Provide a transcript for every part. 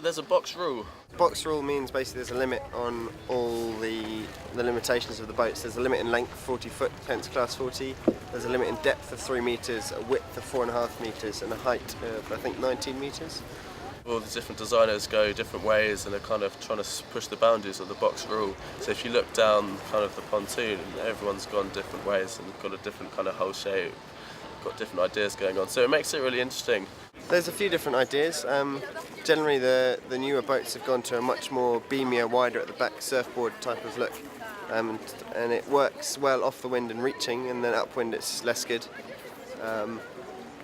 there's a box rule. Box rule means basically there's a limit on all the limitations of the boats. There's a limit in length, 40 foot, hence class 40. There's a limit in depth of 3 metres, a width of 4.5 metres, and a height of, I think, 19 metres. All the different designers go different ways and are kind of trying to push the boundaries of the box rule. So if you look down kind of the pontoon, everyone's gone different ways and got a different kind of hull shape, got different ideas going on. So it makes it really interesting. There's a few different ideas. Generally the newer boats have gone to a much more beamier, wider at the back surfboard type of look. And it works well off the wind and reaching, and then upwind it's less good.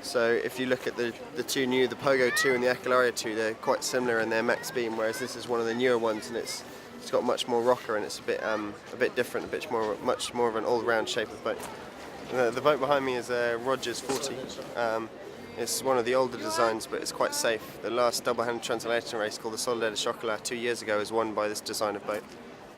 So if you look at the two new, the Pogo 2 and the Collier 2, they're quite similar in their max beam, whereas this is one of the newer ones, and it's got much more rocker and it's a bit different, much more of an all-round shape of boat. The boat behind me is a Rogers 40. It's one of the older designs, but it's quite safe. The last double-handed transatlantic race called the Soledad de Chocolat 2 years ago was won by this design of boat.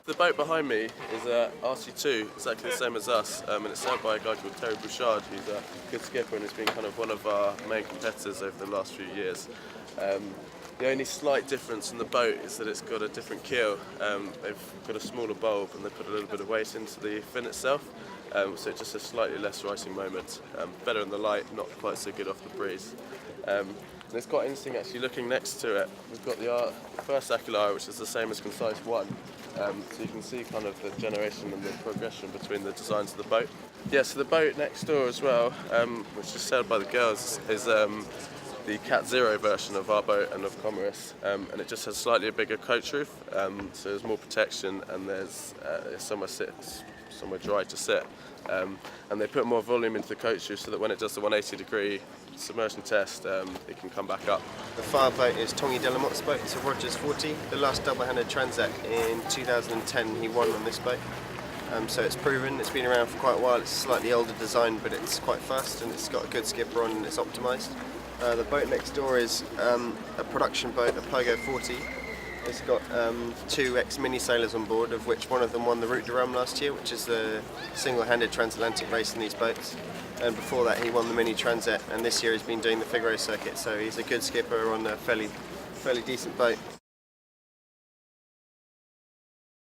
The boat behind me is a RC2, exactly the same as us, and it's sailed by a guy called Terry Bouchard, who's a good skipper and has been kind of one of our main competitors over the last few years. The only slight difference in the boat is that it's got a different keel. They've got a smaller bulb and they put a little bit of weight into the fin itself, so it just has slightly less rising moment. Better in the light, not quite so good off the breeze. And it's quite interesting actually looking next to it. We've got the first Collier, which is the same as Concise 1. So you can see kind of the generation and the progression between the designs of the boat. Yeah, so the boat next door as well, which is sailed by the girls, is the Cat Zero version of our boat and of Commerce, and it just has slightly a bigger coach roof, so there's more protection and there's somewhere dry to sit. And they put more volume into the coach roof so that when it does the 180-degree submersion test, it can come back up. The fire boat is Tongi Delamotte's boat. It's a Rogers 40. The last double-handed transat in 2010 he won on this boat. So it's proven, it's been around for quite a while. It's a slightly older design, but it's quite fast and it's got a good skipper on and it's optimised. The boat next door is a production boat, a Pogo 40. It's got 2 ex-mini sailors on board, of which one of them won the Route de Rome last year, which is the single-handed transatlantic race in these boats. And before that he won the mini transat, and this year he's been doing the Figaro circuit, so he's a good skipper on a fairly decent boat.